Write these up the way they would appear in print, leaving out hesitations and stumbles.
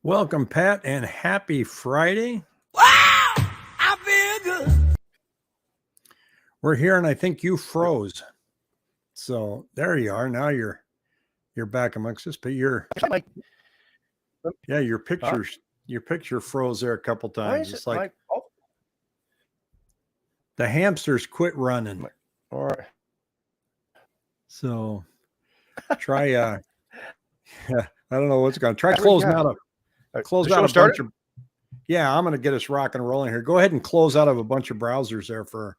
Welcome, Pat, and happy Friday. Wow, I feel good. We're here, and I think you froze. So there you are. Now you're back amongst us, but your picture froze there a couple times. It's like the hamsters quit running. All right. So try I don't know what's going to try closing out a bunch of. Yeah, I'm going to get us rock and rolling here. Go ahead and close out of a bunch of browsers there for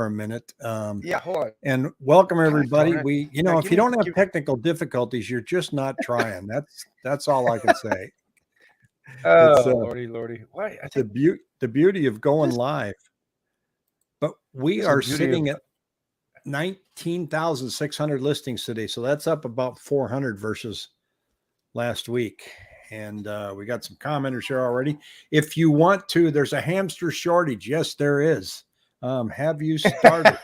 a minute. Yeah, hold on. And welcome everybody. We, if you don't have technical difficulties, you're just not trying. That's all I can say. Lordy. Why? The beauty of going live. But we are sitting at 19,600 listings today. So that's up about 400 versus last week. And we got some commenters here already. If you want to, there's a hamster shortage. Yes, there is. Have you started?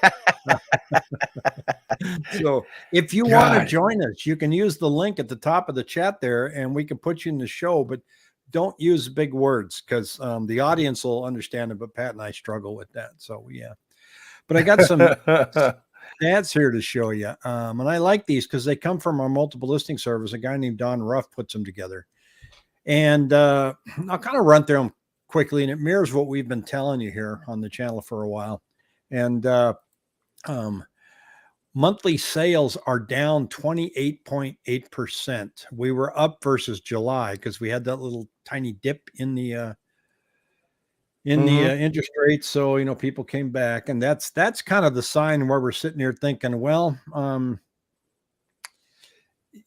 So if you want to join us, you can use the link at the top of the chat there and we can put you in the show, but don't use big words because the audience will understand it, but Pat and I struggle with that. So yeah, but I got some stats here to show you. And I like these because they come from our multiple listing service. A guy named Don Ruff puts them together. And I'll kind of run through them quickly, and it mirrors what we've been telling you here on the channel for a while. And monthly sales are down 28.8%. We were up versus July because we had that little tiny dip in the interest rate. So, people came back, and that's kind of the sign where we're sitting here thinking, well,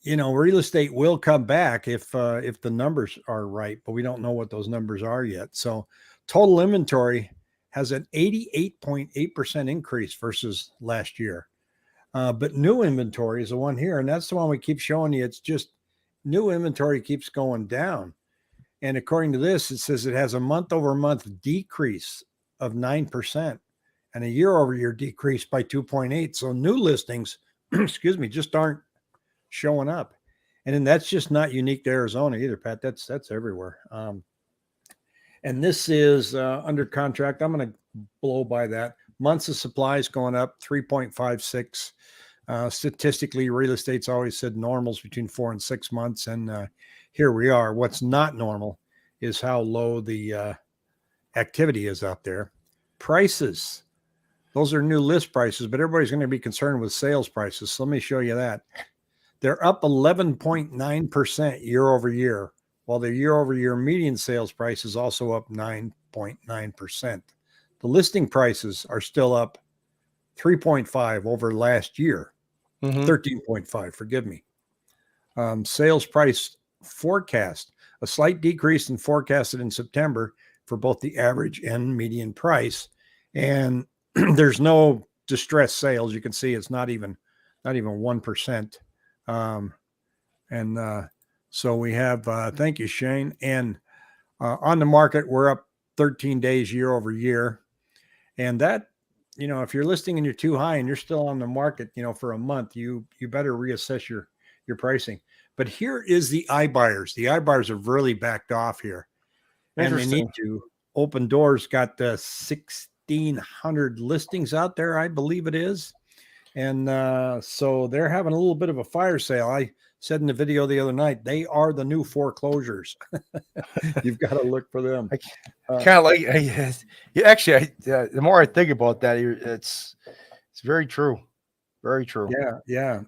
real estate will come back if the numbers are right, but we don't know what those numbers are yet. So total inventory has an 88.8% increase versus last year. But new inventory is the one here, and that's the one we keep showing you. It's just new inventory keeps going down. And according to this, it says it has a month-over-month decrease of 9% and a year-over-year decrease by 2.8. So new listings, just aren't showing up. And then that's just not unique to Arizona either, Pat. That's everywhere. And this is under contract. I'm going to blow by that. Months of supply is going up 3.56. Statistically, real estate's always said normals between 4 and 6 months. And here we are. What's not normal is how low the activity is out there. Prices. Those are new list prices, but everybody's going to be concerned with sales prices. So let me show you that. They're up 11.9% year over year, while the year over year median sales price is also up 9.9%. The listing prices are still up 3.5 over last year, 13.5, forgive me. Sales price forecast, a slight decrease in forecasted in September for both the average and median price. And there's no distressed sales. You can see it's not even 1%. So we have, thank you, Shane. And on the market, we're up 13 days year over year. And that, if you're listing and you're too high and you're still on the market, for a month, you better reassess your pricing. But here is the iBuyers. The iBuyers have really backed off here. And they need to open doors. Got 1,600 listings out there, I believe it is. And so they're having a little bit of a fire sale. I said in the video the other night, they are the new foreclosures. You've got to look for them. Kind of like, actually, the more I think about that, it's very true. Very true. Yeah.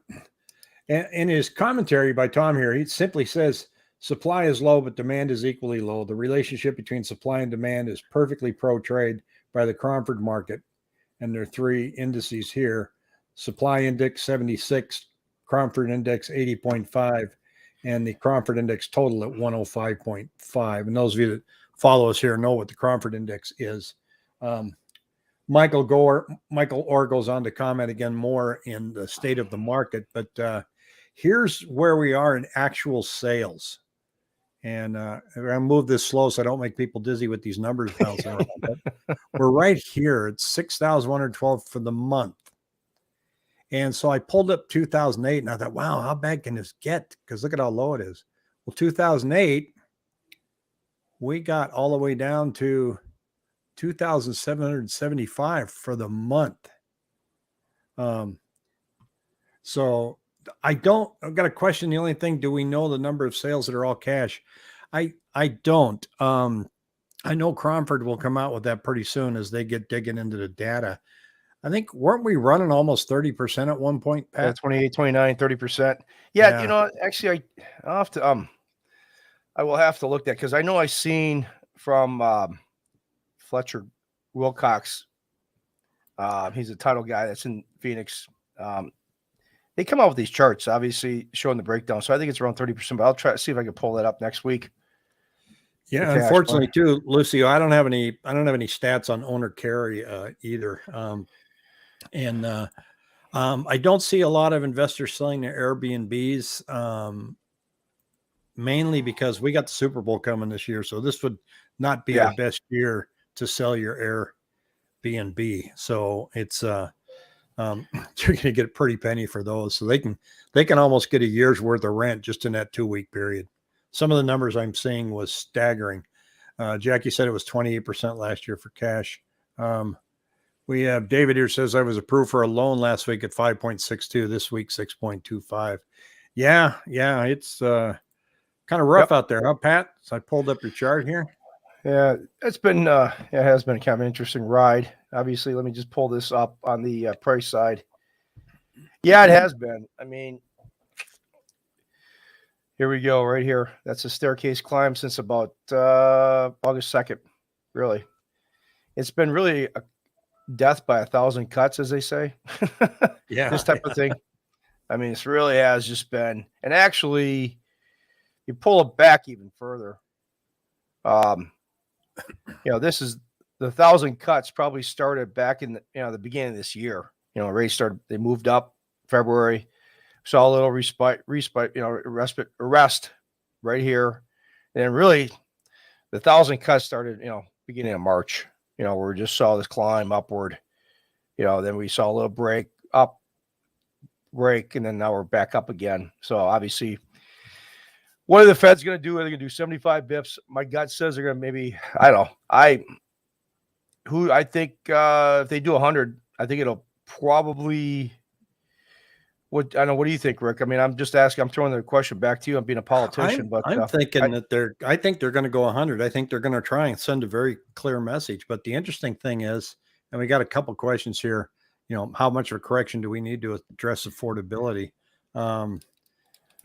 And in his commentary by Tom here, he simply says, supply is low, but demand is equally low. The relationship between supply and demand is perfectly pro-trade by the Cromford market. And there are 3 indices here. Supply index 76, Cromford index 80.5, and the Cromford index total at 105.5. And those of you that follow us here know what the Cromford index is. Michael Orr goes on to comment again more in the state of the market, but here's where we are in actual sales. And I'm going to move this slow so I don't make people dizzy with these numbers bouncing around. But we're right here. It's 6,112 for the month. And so I pulled up 2008 and I thought, wow, how bad can this get? Because look at how low it is. Well, 2008, we got all the way down to 2,775 for the month. So I've got a question. The only thing, do we know the number of sales that are all cash? I don't. I know Cromford will come out with that pretty soon as they get digging into the data. I think, weren't we running almost 30% at one point, Pat? 28, 29, 30%. Yeah, Yeah. you know, actually, I'll have to I will have to look at, because I know I seen from Fletcher Wilcox. He's a title guy that's in Phoenix. They come out with these charts, obviously showing the breakdown. So I think it's around 30%, but I'll try to see if I can pull that up next week. Yeah, unfortunately too, Lucio, I don't have any stats on owner carry either. I don't see a lot of investors selling their Airbnbs, mainly because we got the Super Bowl coming this year. So this would not be the best year to sell your Airbnb. So it's you're going to get a pretty penny for those. So they can almost get a year's worth of rent just in that 2-week period. Some of the numbers I'm seeing was staggering. Jackie said it was 28% last year for cash. We have David here says, I was approved for a loan last week at 5.62, this week 6.25. Yeah, it's kind of rough out there, huh, Pat? So I pulled up your chart here. Yeah, it's been it has been kind of an interesting ride. Obviously, let me just pull this up on the price side. Yeah, it has been. I mean, here we go, right here. That's a staircase climb since about August 2nd, really. It's been really a death by 1,000 cuts, as they say. Yeah. This type of thing. I mean, it really has just been, and actually, you pull it back even further. This is the 1,000 cuts probably started back in the beginning of this year. Rates started, they moved up February, saw a little respite, arrest right here. And really the 1,000 cuts started, beginning of March, where we just saw this climb upward, then we saw a little break, and then now we're back up again. So obviously, what are the Feds going to do? Are they going to do 75 bips? My gut says they're going to maybe, I don't know. I think if they do 100, I think it'll probably, what do you think, Rick? I mean, I'm just asking, I'm throwing the question back to you. I'm being a politician, I'm thinking I think they're going to go 100. I think they're going to try and send a very clear message. But the interesting thing is, and we got a couple questions here, how much of a correction do we need to address affordability?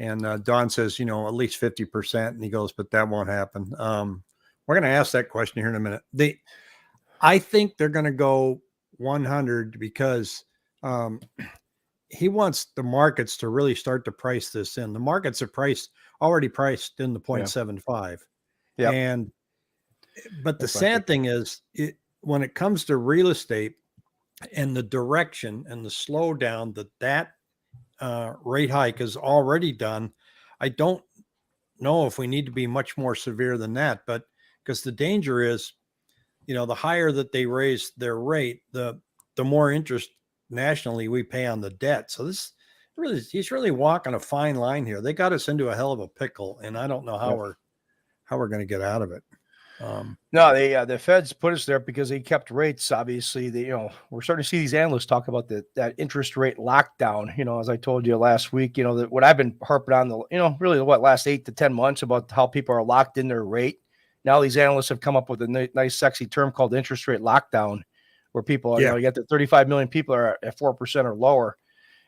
And Don says, at least 50%. And he goes, but that won't happen. We're going to ask that question here in a minute. I think they're going to go 100 because he wants the markets to really start to price this in. The markets are already priced in the 0.75. Yeah. But the sad thing is, when it comes to real estate and the direction and the slowdown that rate hike is already done, I don't know if we need to be much more severe than that. But because the danger is, the higher that they raise their rate, the more interest nationally we pay on the debt. So he's really walking a fine line here. They got us into a hell of a pickle, and I don't know how we're going to get out of it. No, the Feds put us there because they kept rates. Obviously, we're starting to see these analysts talk about that interest rate lockdown. As I told you last week, what I've been harping on really last 8 to 10 months about how people are locked in their rate. Now these analysts have come up with a nice, sexy term called interest rate lockdown, where people, you got the 35 million people are at 4% or lower.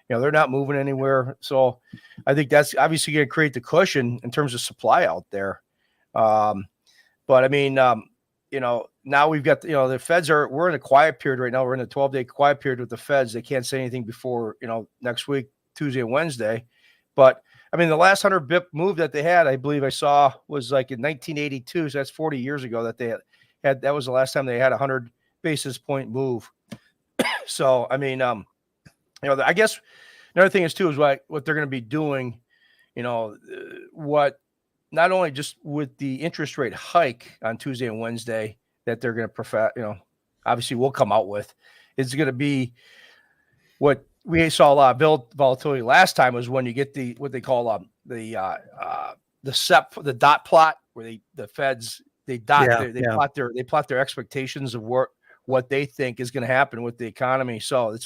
They're not moving anywhere. So I think that's obviously going to create the cushion in terms of supply out there. But I mean, now we've got, the Feds we're in a quiet period right now. We're in a 12-day quiet period with the Feds. They can't say anything before, next week, Tuesday and Wednesday. But I mean, the last 100 bip move that they had, I believe I saw, was like in 1982. So that's 40 years ago that they had. That was the last time they had a 100 basis point move. So, I mean, I guess another thing is too, is what they're going to be doing, what not only just with the interest rate hike on Tuesday and Wednesday that they're going to obviously we'll come out with, is going to be what we saw a lot of volatility last time, was when you get what they call the dot plot, where the Feds They dot Yeah, they plot their expectations of what they think is going to happen with the economy. So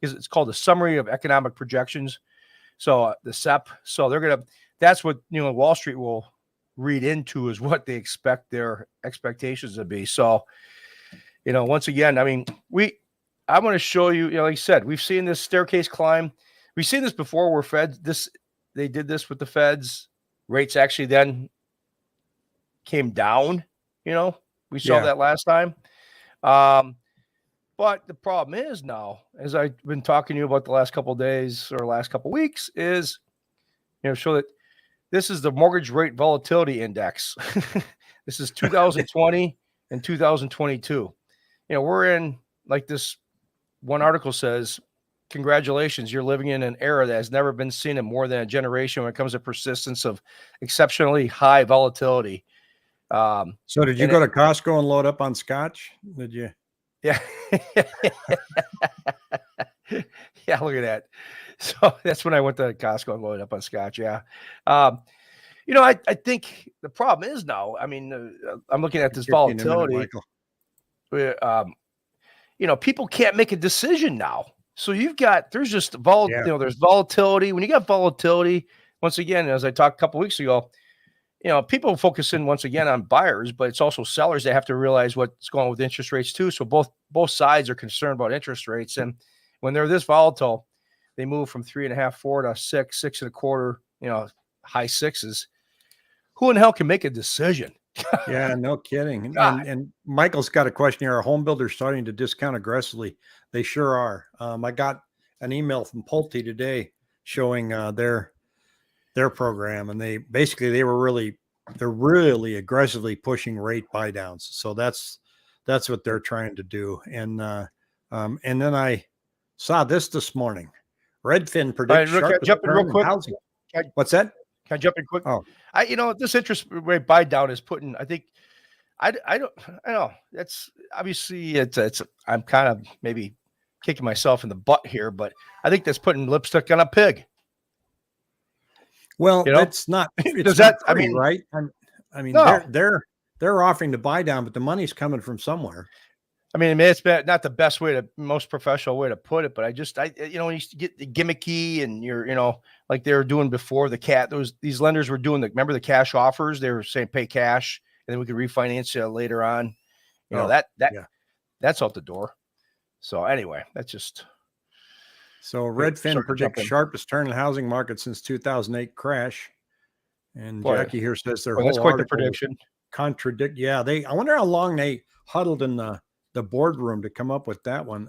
it's called the Summary of Economic Projections. So the SEP. So that's what Wall Street will read into is what they expect their expectations to be. So once again, I mean I want to show you. Like I said, we've seen this staircase climb. We've seen this before where they did this with the Feds. Rates actually then came down. We saw that last time. But the problem is now, as I've been talking to you about the last couple of days or last couple of weeks, is show that this is the mortgage rate volatility index. This is 2020 and 2022. We're in, like this one article says, congratulations, you're living in an era that has never been seen in more than a generation when it comes to persistence of exceptionally high volatility. So did you go to Costco and load up on scotch? Did you? Yeah. Yeah, look at that. So that's when I went to Costco and loaded up on scotch. Yeah. I think the problem is now, I mean, I'm looking at this volatility. People can't make a decision now. So there's just there's volatility. When you got volatility, once again, as I talked a couple of weeks ago, people focus in once again on buyers, but it's also sellers that have to realize what's going on with interest rates too. So both sides are concerned about interest rates. And when they're this volatile, they move from 3.5, 4 to 6, 6.25, high sixes. Who in the hell can make a decision? Yeah, no kidding. And Michael's got a question here. Are home builders starting to discount aggressively? They sure are. I got an email from Pulte today showing their program, and they're really aggressively pushing rate buy downs. So that's what they're trying to do. And then I saw this morning. Redfin predicts jump in real quick. Housing. What's that? Can I jump in quick? Oh, this interest rate buy down is putting, I think, I know that's obviously I'm kind of maybe kicking myself in the butt here, but I think that's putting lipstick on a pig. Well, it's not. It's not pretty, right? I mean, no. They're offering to buy down, but the money's coming from somewhere. I mean, it's not the most professional way to put it, but when you get the gimmicky and you're, like they were doing before these lenders were doing remember the cash offers? They were saying pay cash and then we could refinance you later on. That's out the door. So anyway, that's just. So Redfin predicts sharpest turn in the housing market since 2008 crash. And Jackie here says that's quite the prediction. Contradict. Yeah. I wonder how long they huddled in the boardroom to come up with that one.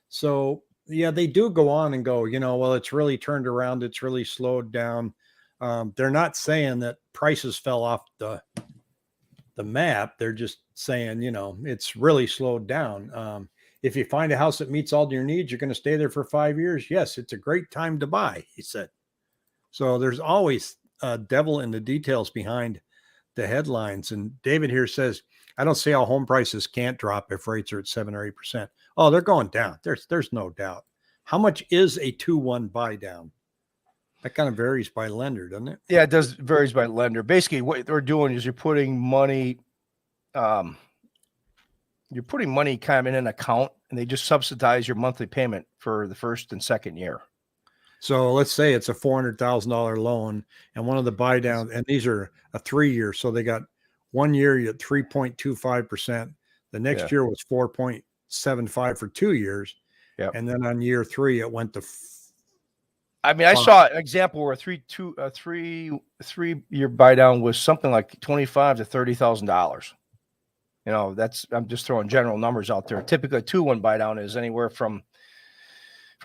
So yeah, they do go on and go, well, it's really turned around. It's really slowed down. They're not saying that prices fell off the map. They're just saying, it's really slowed down. If you find a house that meets all your needs, you're going to stay there for 5 years. Yes, it's a great time to buy, he said. So there's always a devil in the details behind the headlines. And David here says, I don't see how home prices can't drop if rates are at 7 or 8%. Oh, they're going down. There's no doubt. How much is a 2-1 buy down? That kind of varies by lender, doesn't it? Yeah, it does varies by lender. Basically, what they're doing is you're putting money kind of in an account, and they just subsidize your monthly payment for the first and second year. So let's say it's a $400,000 loan, and one of the buy downs, and these are a 3-year. So they got 1 year at 3.25%. The next year was 4.75 for 2 years. Yeah. And then on year 3, it went to. I saw an example where a 3-year buy down was something like $25,000 to $30,000. I'm just throwing general numbers out there. Typically, a 2-1 buy down is anywhere from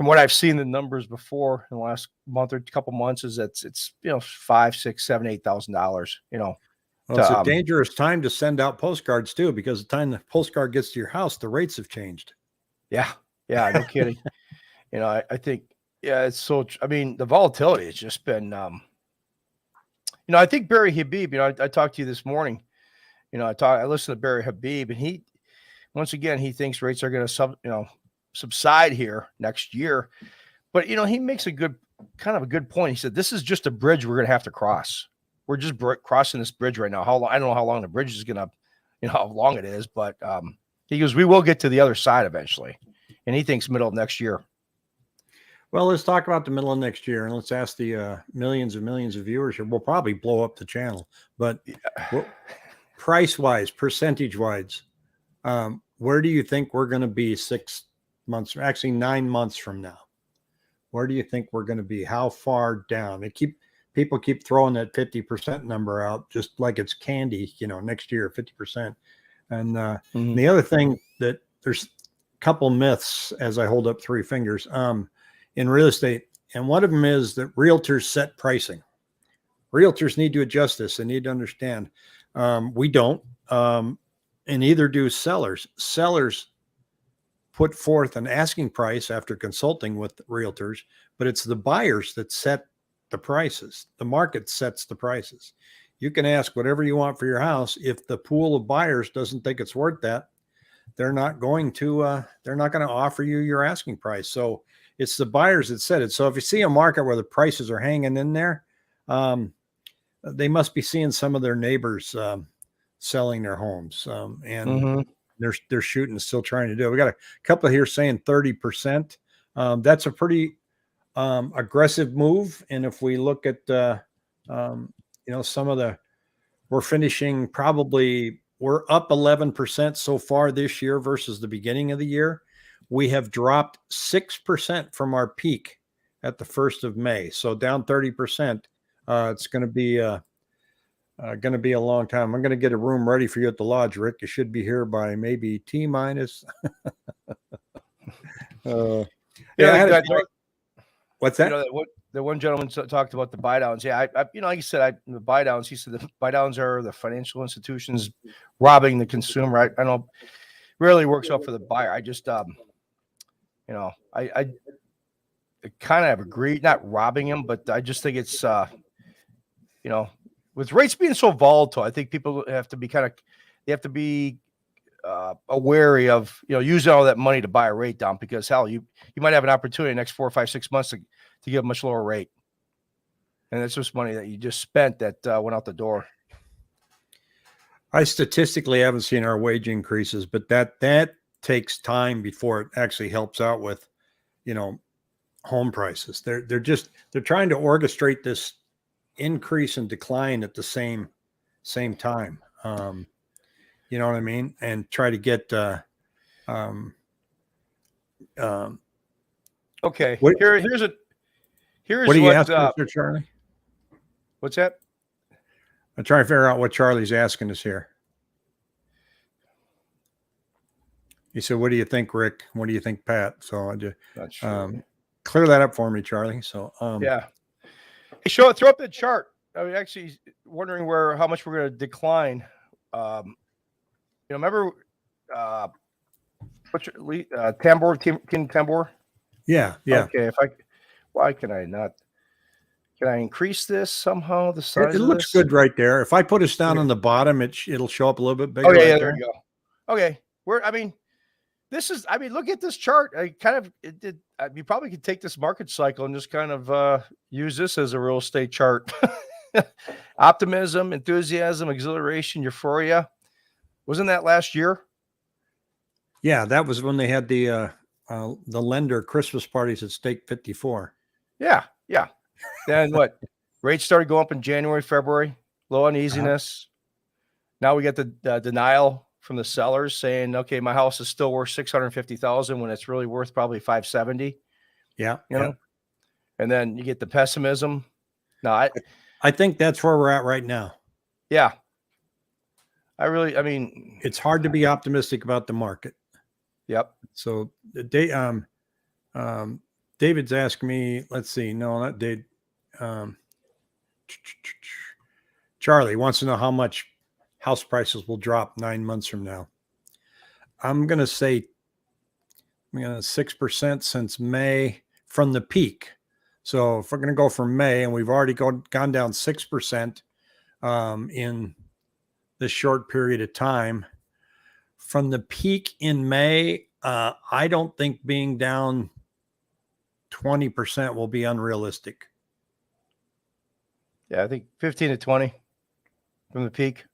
what I've seen the numbers before in the last month or couple months is it's $5,000, $6,000, $7,000, $8,000. Well, it's a dangerous time to send out postcards too, because the time the postcard gets to your house, the rates have changed. Yeah, no kidding. I think it's so. I mean, the volatility has just been. I think Barry Habib. I talked to you this morning. I listened to Barry Habib, and he thinks rates are going to subside here next year. But he makes a good point. He said this is just a bridge we're going to have to cross. we're just crossing this bridge right now. How long? I don't know how long the bridge is gonna, how long it is, but he goes, we will get to the other side eventually, and he thinks middle of next year. Well, let's talk about the middle of next year, and let's ask the millions and millions of viewers here. We'll probably blow up the channel, but price-wise, percentage-wise, where do you think we're going to be 6 months, actually 9 months from now? Where do you think we're going to be? How far down? People keep throwing that 50% number out just like it's candy, next year, 50%. And the other thing that there's a couple myths as I hold up 3 fingers in real estate. And one of them is that realtors set pricing. Realtors need to adjust this. They need to understand. We don't, and neither do sellers. Sellers put forth an asking price after consulting with realtors, but it's the buyers that set the prices. The market sets the prices. You can ask whatever you want for your house. If the pool of buyers doesn't think it's worth that, they're not going to offer you your asking price. So it's the buyers that set it. So if you see a market where the prices are hanging in there, they must be seeing some of their neighbors selling their homes, and they're shooting, still trying to do it. We got a couple here saying 30%. That's a pretty aggressive move. And if we look at some of we're finishing we're up 11% so far this year versus the beginning of the year. We have dropped 6% from our peak at the 1st of May. So down 30%. It's going to be a long time. I'm going to get a room ready for you at the lodge, Rick. You should be here by maybe T minus. What's that? The one gentleman talked about the buy downs. Yeah, like you said, the buy downs. He said the buy downs are the financial institutions robbing the consumer. I know rarely works out for the buyer. I just I kind of agree, not robbing him, but I just think it's with rates being so volatile, I think people have to be wary of using all that money to buy a rate down, because hell, you might have an opportunity in the next 4, 5, 6 months to get a much lower rate, and it's just money that you just spent that went out the door. I statistically haven't seen our wage increases, but that takes time before it actually helps out with home prices. They're trying to orchestrate this increase and decline at the same time. You know what I mean? And try to get okay. What, Here's what are you asking, Mr. Charlie? What's that? I'm trying to figure out what Charlie's asking us here. He said, "What do you think, Rick? What do you think, Pat?" So I just clear that up for me, Charlie. So yeah. Hey, throw up the chart. I was actually wondering how much we're going to decline. Remember what's King Tambor? Yeah. Okay, why can I not? Can I increase this somehow? The size it looks good right there. If I put us down on the bottom, it'll show up a little bit bigger. Okay, yeah, there we go. Okay, look at this chart. You probably could take this market cycle and just kind of use this as a real estate chart. Optimism, enthusiasm, exhilaration, euphoria. Wasn't that last year? Yeah, that was when they had the lender Christmas parties at Stake 54. Yeah. Then what? Rates started going up in January, February. Low uneasiness. Now we get the denial from the sellers saying, "Okay, my house is still worth $650,000 when it's really worth probably $570." Yeah, And then you get the pessimism. No, I think that's where we're at right now. Yeah. It's hard to be optimistic about the market. Yep. So David's asked me, let's see. No, not Dave. Charlie wants to know how much house prices will drop 9 months from now. I'm going to say 6% since May from the peak. So if we're going to go from May, and we've already gone down 6% in this short period of time, from the peak in May, I don't think being down 20% will be unrealistic. Yeah, I think 15 to 20 from the peak.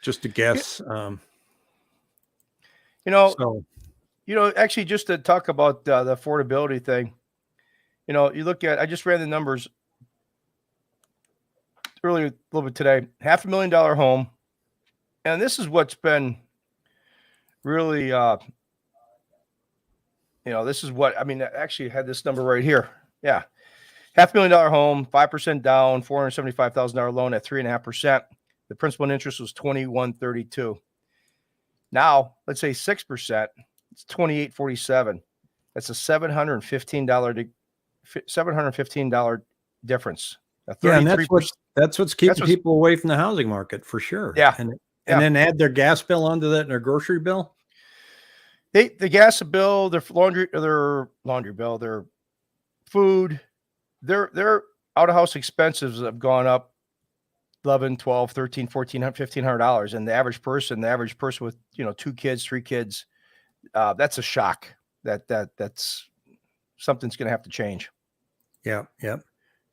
Just a guess. So Actually, just to talk about the affordability thing, you look at, I just ran the numbers earlier a little bit today, $500,000 home. And this is what's been really, this is what, I mean, I actually had this number right here. Yeah. $500,000 home, 5% down, $475,000 loan at 3.5%. The principal and interest was $2,132. Now, let's say 6%, it's $2,847. That's a $715 difference. Yeah, and that's what's keeping people away from the housing market for sure. Yeah. And then add their gas bill onto that and their grocery bill. The gas bill, their laundry bill, their food, their out-of-house expenses have gone up $11, $12, $13, $14, $1,500. And the average person with 2 kids, 3 kids, that's a shock. That's something's going to have to change. Yeah.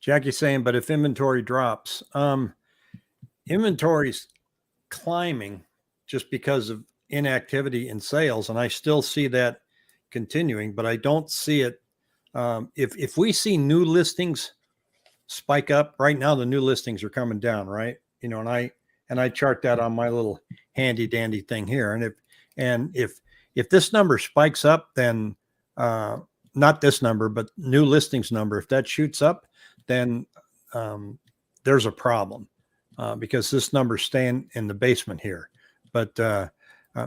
Jackie's saying, but if inventory drops, inventory's climbing just because of inactivity in sales, and I still see that continuing, but I don't see it. If we see new listings spike up right now, the new listings are coming down, right? And I chart that on my little handy dandy thing here. And if this number spikes up, then not this number, but new listings number, if that shoots up, then there's a problem because this number's staying in the basement here. But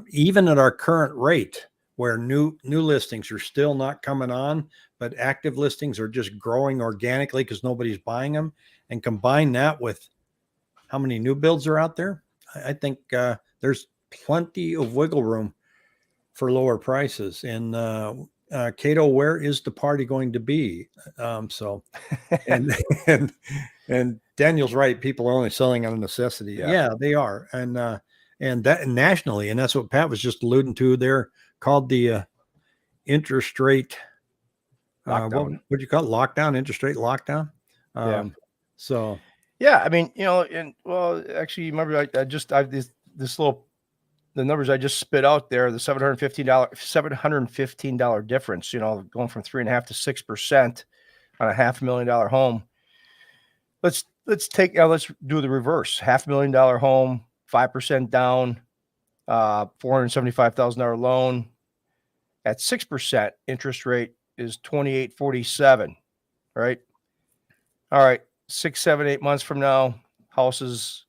even at our current rate, where new listings are still not coming on, but active listings are just growing organically because nobody's buying them, and combine that with how many new builds are out there, I think there's plenty of wiggle room for lower prices. And Cato, where is the party going to be? And Daniel's right. People are only selling out of necessity. Yeah, they are. And that nationally, and that's what Pat was just alluding to. They're called the interest rate lockdown. What do you call it? Lockdown, interest rate lockdown. So yeah, I mean, actually, remember the numbers I just spit out there, the $715 difference, going from 3.5% to 6% on a $500,000 home. Let's do the reverse. $500,000 home, 5% down, $475,000 loan at 6%. Interest rate is $2,847. Right. All right. 6, 7, 8 months from now, houses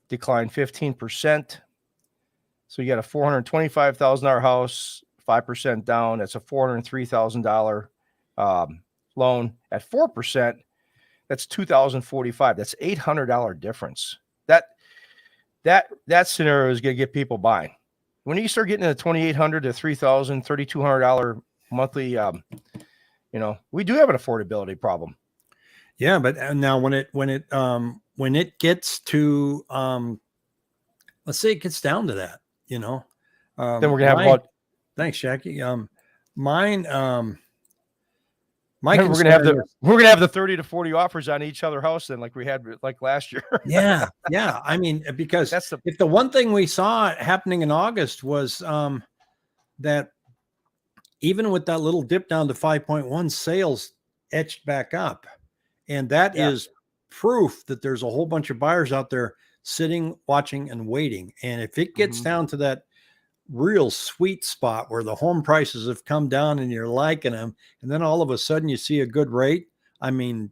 decline 15%. So you got a $425,000 house, 5% down. That's a $403,000 loan at 4%. That's $2,045. That's $800 difference. That scenario is going to get people buying. When you start getting to $2,800 to $3,000, $3,200 monthly, we do have an affordability problem. Yeah, but now when it gets to let's say it gets down to that, then we're gonna have thanks, Jackie. Mine we're gonna have the 30 to 40 offers on each other house then, like we had like last year. yeah. I mean, because if the one thing we saw happening in August was that even with that little dip down to 5.1, sales etched back up. And that is proof that there's a whole bunch of buyers out there sitting, watching, and waiting. And if it gets down to that real sweet spot where the home prices have come down and you're liking them, and then all of a sudden you see a good rate, I mean,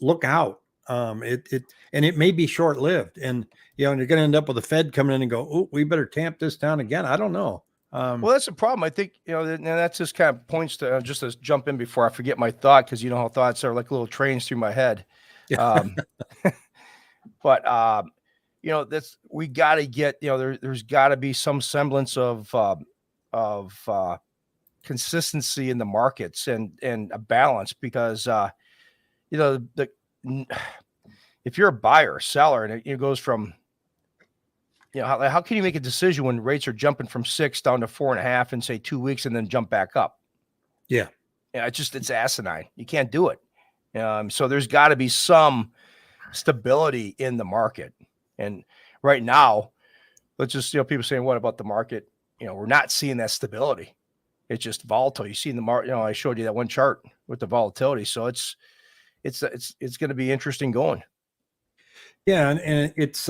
look out. It may be short-lived, and you're going to end up with the Fed coming in and go, oh, we better tamp this down again. I don't know. Well, that's the problem. I think, and that's just kind of points to just to jump in before I forget my thought, because how thoughts are like little trains through my head. But we got to get, there's got to be some semblance of consistency in the markets and a balance, because if you're a buyer or seller and it goes from, how can you make a decision when rates are jumping from 6 down to 4.5 in say 2 weeks and then jump back up? Yeah. It's asinine. You can't do it. So there's got to be some stability in the market. And right now, let's just, people saying, what about the market? We're not seeing that stability. It's just volatile. You see in the market, I showed you that one chart with the volatility. So it's going to be interesting going. Yeah. And it's,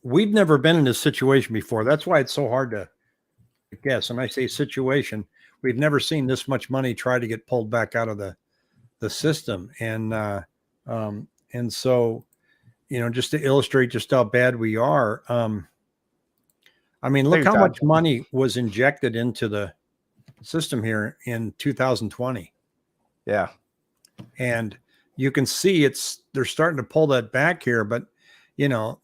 we've never been in this situation before. That's why it's so hard to guess. And I say situation, we've never seen this much money try to get pulled back out of the system. And so, just to illustrate just how bad we are, I mean, look how much money was injected into the system here in 2020. Yeah. And you can see they're starting to pull that back here, but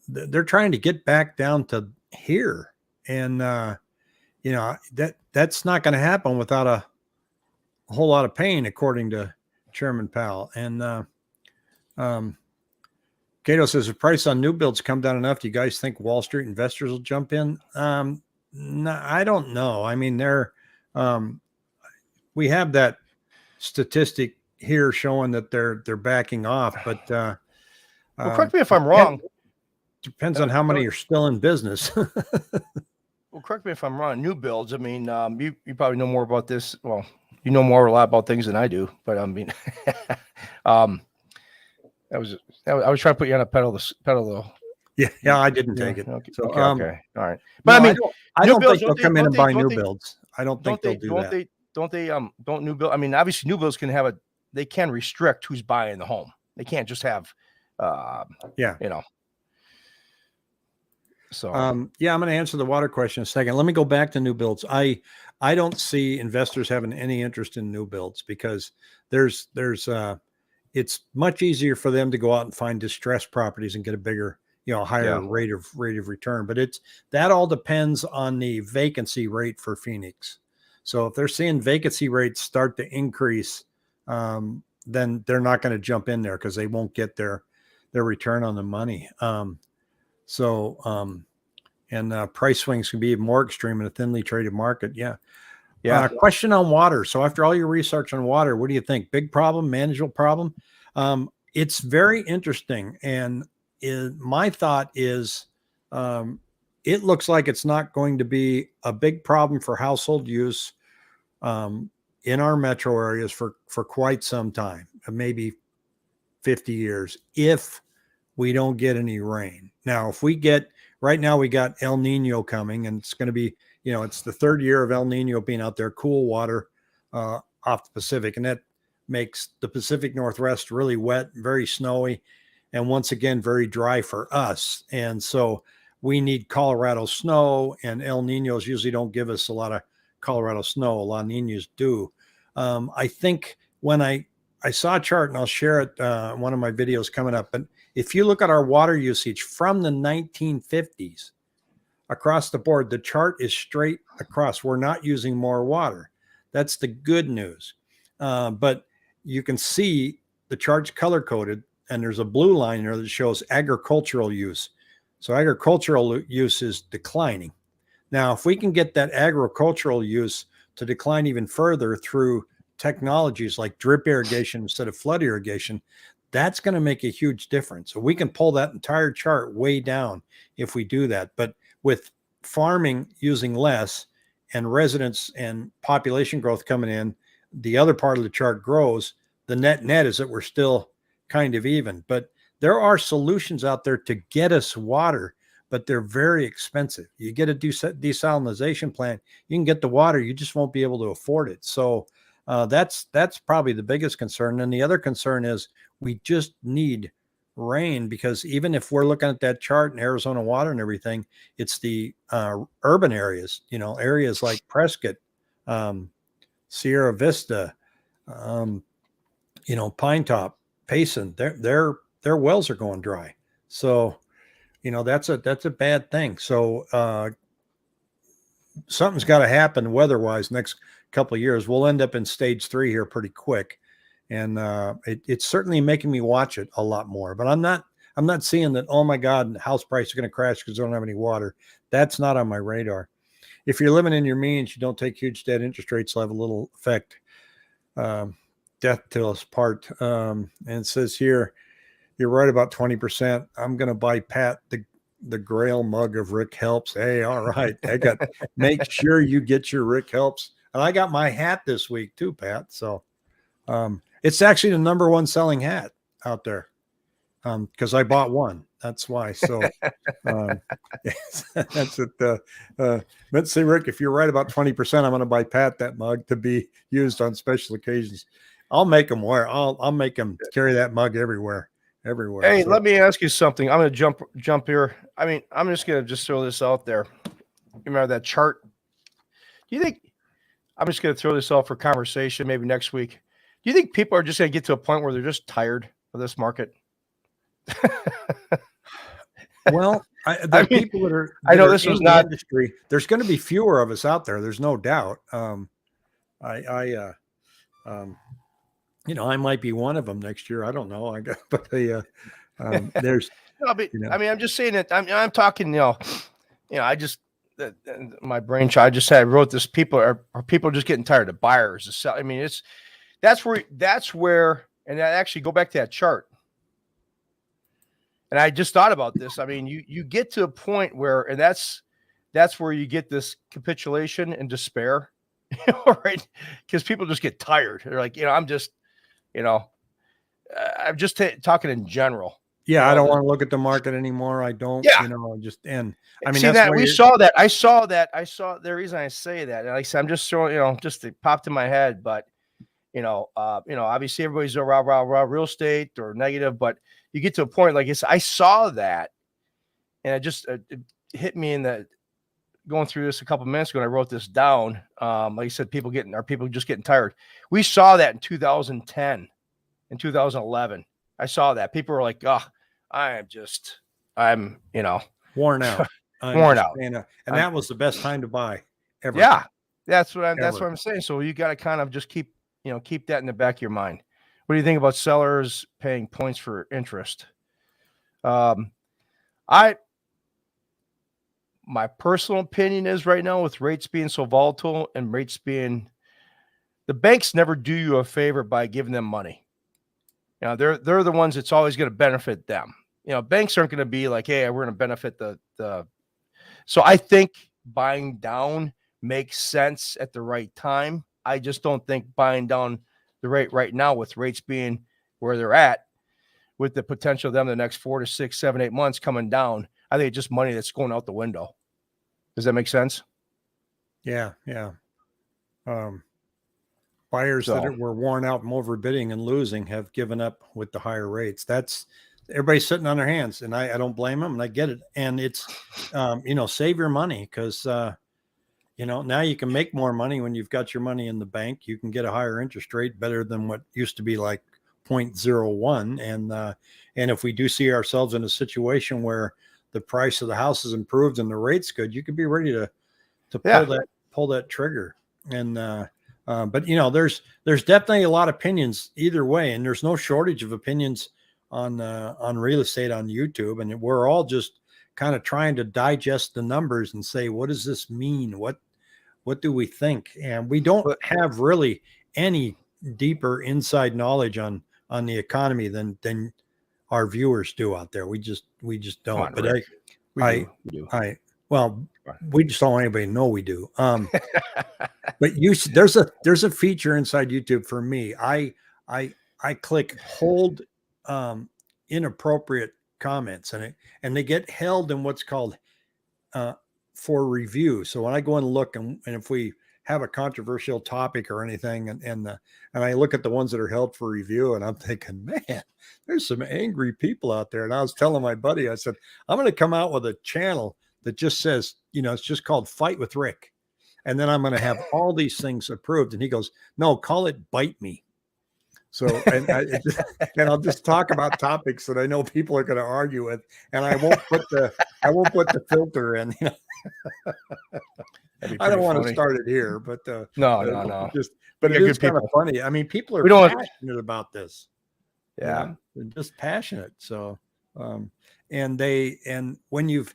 they're trying to get back down to here. And, that's not going to happen without a whole lot of pain, according to Chairman Powell. And, Cato says the price on new builds come down enough. Do you guys think Wall Street investors will jump in? No, I don't know. I mean, we have that statistic here showing that they're backing off, but well, correct me if I'm wrong. Depends on how many are still in business. Well, correct me if I'm wrong. New builds. I mean, you probably know more about this. Well, you know a lot about things than I do, but I mean, I was trying to put you on a pedal though. Yeah, I didn't take it. Okay, So, okay, all right. But no, I mean, I don't think they'll come in and buy new builds. I don't think they'll do that. Don't new build. I mean, obviously, new builds they can restrict who's buying the home. They can't just have, So I'm going to answer the water question in a second. Let me go back to new builds. I don't see investors having any interest in new builds because it's much easier for them to go out and find distressed properties and get a bigger, higher rate of return. But that all depends on the vacancy rate for Phoenix. So if they're seeing vacancy rates start to increase, then they're not going to jump in there because they won't get their return on the money. Price swings can be more extreme in a thinly traded market. Yeah. Question on water. So after all your research on water, what do you think? Big problem, manageable problem? It's very interesting. And my thought is it looks like it's not going to be a big problem for household use in our metro areas for quite some time, maybe 50 years, if we don't get any rain. Now, right now we got El Nino coming, and it's going to be, it's the third year of El Nino being out there, cool water off the Pacific. And that makes the Pacific Northwest really wet, very snowy, and once again, very dry for us. And so we need Colorado snow, and El Ninos usually don't give us a lot of Colorado snow. La Ninas do. I think when I saw a chart, and I'll share it in one of my videos coming up, but if you look at our water usage from the 1950s across the board, the chart is straight across. We're not using more water. That's the good news. But you can see the chart's color coded, and there's a blue line there that shows agricultural use. So agricultural use is declining. Now, if we can get that agricultural use to decline even further through technologies like drip irrigation instead of flood irrigation, that's going to make a huge difference. So we can pull that entire chart way down if we do that. But with farming using less and residents and population growth coming in, the other part of the chart grows. The net is that we're still kind of even. But there are solutions out there to get us water, but they're very expensive. You get a desalination plant, you can get the water, you just won't be able to afford it. So that's probably the biggest concern. And the other concern is we just need rain, because even if we're looking at that chart in Arizona water and everything, it's the urban areas, areas like Prescott, Sierra Vista, Pine Top, Payson, their wells are going dry. So, that's a bad thing. So something's got to happen weather-wise next couple of years. We'll end up in stage 3 here pretty quick. And it's certainly making me watch it a lot more. But I'm not seeing that, oh my God, house prices are going to crash because they don't have any water. That's not on my radar. If you're living in your means, you don't take huge debt, interest rates will have a little effect. death till us part. And it says here, you're right about 20%. I'm going to buy Pat the Grail mug of Rick Helps. Hey, all right. Make sure you get your Rick Helps. And I got my hat this week too, Pat. So it's actually the number one selling hat out there. Because I bought one. That's why. So that's it. Let's see, Rick, if you're right about 20%, I'm going to buy Pat that mug to be used on special occasions. I'll make them wear. I'll make them carry that mug everywhere. Hey, So, let me ask you something. I'm going to jump here. I mean, I'm just going to throw this out there. You remember that chart? Do you think I'm just going to throw this out for conversation maybe next week? Do you think people are just going to get to a point where they're just tired of this market? well, people that are. I know this was not industry. There's going to be fewer of us out there. There's no doubt. I might be one of them next year. I don't know. But there's. No, but, I mean, I'm just saying that. I'm talking. I just my brain child. I just wrote this. People are people just getting tired of buyers to sell. I mean, that's where, and I actually go back to that chart. And I just thought about this. I mean, you get to a point where, and that's where you get this capitulation and despair, right? Because people just get tired. They're like, I'm just talking in general. Yeah, I don't want to look at the market anymore. I don't. Yeah. I mean, see that we saw that. I saw the reason I say that. And like I said, I'm just throwing, just it popped in my head, but obviously everybody's a rah real estate or negative, but you get to a point like I saw that, and it just it hit me in the going through this a couple minutes ago. And I wrote this down. Like I said, people just getting tired. We saw that in 2010, in 2011. I saw that people were like, "Oh, I'm worn out, worn out," and that was the best time to buy ever. Yeah, that's what I'm saying. So you got to kind of just keep that in the back of your mind. What do you think about sellers paying points for interest? My personal opinion is right now with rates being so volatile and the banks never do you a favor by giving them money. They're the ones that's always going to benefit them. Banks aren't going to be like, hey, we're going to benefit the. So I think buying down makes sense at the right time. I just don't think buying down the rate right now with rates being where they're at, with the potential of them the next 4 to 6, 7, 8 months coming down. I think it's just money that's going out the window. Does that make sense? Yeah. Buyers that were worn out from overbidding and losing have given up with the higher rates. That's everybody's sitting on their hands, and I don't blame them, and I get it. And it's, save your money because, now you can make more money when you've got your money in the bank. You can get a higher interest rate, better than what used to be like 0.01. And if we do see ourselves in a situation where the price of the house is improved and the rate's good, you could be ready to pull that trigger. And but there's definitely a lot of opinions either way, and there's no shortage of opinions on real estate on YouTube, and we're all just kind of trying to digest the numbers and say, what does this mean? What do we think? And we don't have really any deeper inside knowledge on the economy than our viewers do out there. We just don't. But we do. We just don't want anybody to know we do. But there's a feature inside YouTube for me. I click hold inappropriate comments, and they get held in what's called for review. So when I go and look, and if we have a controversial topic or anything, and I look at the ones that are held for review, and I'm thinking, man, there's some angry people out there. And I was telling my buddy, I said, I'm going to come out with a channel that just says, it's just called Fight with Rick. And then I'm going to have all these things approved. And he goes, no, call it Bite Me. So, and I'll just talk about topics that I know people are going to argue with, and I won't put the filter in. I don't want to start it here, but no. But it is kind of funny. I mean, people are passionate about this. Yeah, they're just passionate. So, and when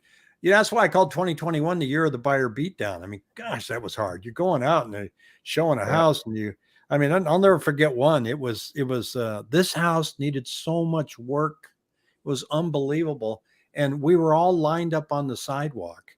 that's why I called 2021 the year of the buyer beatdown. I mean, gosh, that was hard. You're going out and showing a house, and I mean, I'll never forget one. It was this house needed so much work. It was unbelievable. And we were all lined up on the sidewalk.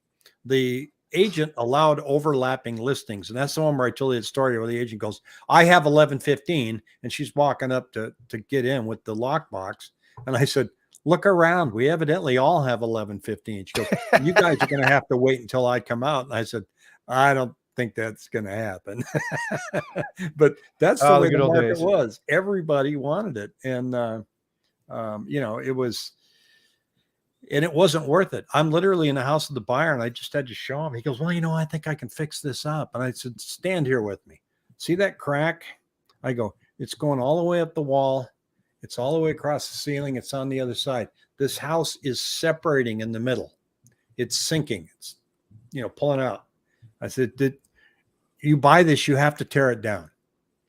The agent allowed overlapping listings. And that's the one where I told you the story where the agent goes, I have 11:15. And she's walking up to get in with the lockbox. And I said, look around. We evidently all have 11:15. She goes, you guys are going to have to wait until I come out. And I said, I don't think that's going to happen. But that's the way the market was. Everybody wanted it. And, it was, and it wasn't worth it. I'm literally in the house of the buyer and I just had to show him. He goes, well, I think I can fix this up. And I said, stand here with me. See that crack? I go, it's going all the way up the wall. It's all the way across the ceiling. It's on the other side. This house is separating in the middle. It's sinking. It's, pulling out. I said, did you buy this? You have to tear it down.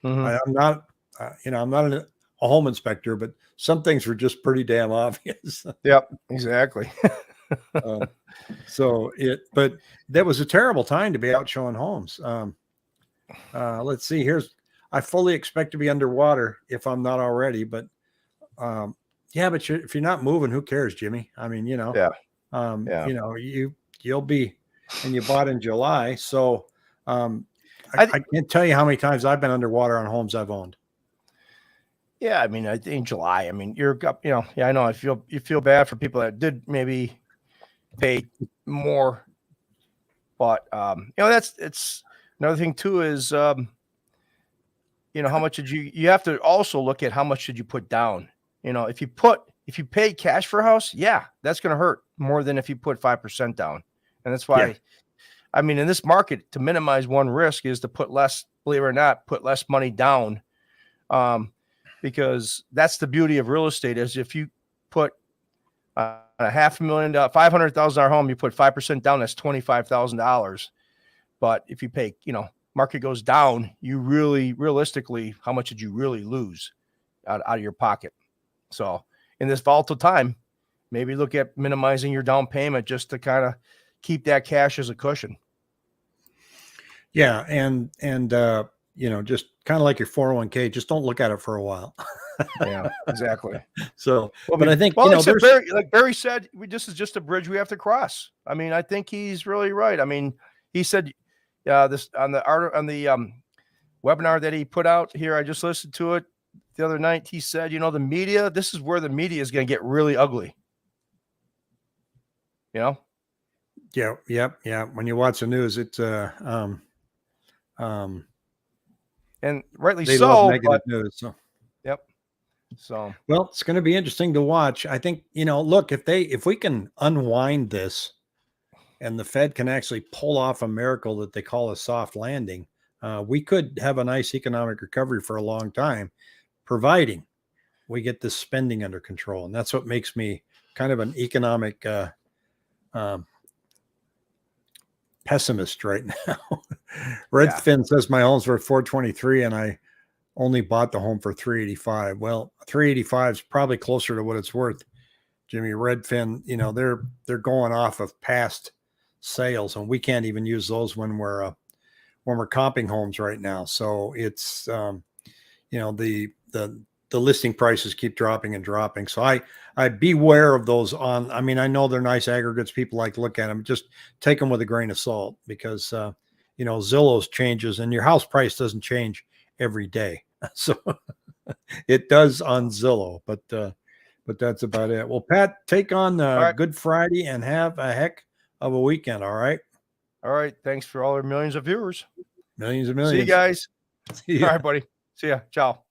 I'm not, I'm not a home inspector, but some things were just pretty damn obvious. Yep, exactly. But that was a terrible time to be out showing homes. Let's see, I fully expect to be underwater if I'm not already, but but if you're not moving, who cares, Jimmy? I mean, you'll be, and you bought in July. So I can't tell you how many times I've been underwater on homes I've owned. Yeah, I mean, I think July. I mean, I know. You feel bad for people that did maybe pay more, but it's another thing too is how much did you have to also look at how much did you put down. If you pay cash for a house, yeah, that's going to hurt more than if you put 5% down, and that's why. Yeah. I mean, in this market, to minimize one risk is to put less. Believe it or not, put less money down. Because that's the beauty of real estate is if you put a $500,000, $500,000 home, you put 5% down, that's $25,000. But if you pay, market goes down, you really, realistically, how much did you really lose out of your pocket? So in this volatile time, maybe look at minimizing your down payment just to kind of keep that cash as a cushion. Yeah. And just kind of like your 401k, just don't look at it for a while. Yeah, exactly. So, but I think, like Barry said, this is just a bridge we have to cross. I mean, I think he's really right. I mean, he said this on the webinar that he put out here. I just listened to it the other night. He said, the media, this is where the media is going to get really ugly. Yeah. When you watch the news, it's, and rightly they so. Love negative news. So. Yep. So well, it's going to be interesting to watch. I think look, if we can unwind this, and the Fed can actually pull off a miracle that they call a soft landing, we could have a nice economic recovery for a long time, providing we get this spending under control, and that's what makes me kind of an economic pessimist right now. Redfin says my home's worth $423 and I only bought the home for $385. Well, $385 is probably closer to what it's worth, Jimmy. Redfin, they're going off of past sales, and we can't even use those when we're comping homes right now. So it's the listing prices keep dropping and dropping. So I beware of those I mean, I know they're nice aggregates. People like to look at them, just take them with a grain of salt because, Zillow's changes and your house price doesn't change every day. So it does on Zillow, but that's about it. Well, Pat, take on Good Friday and have a heck of a weekend. All right. All right. Thanks for all our millions of viewers. Millions and millions. See you guys. See ya. All right, buddy. See ya. Ciao.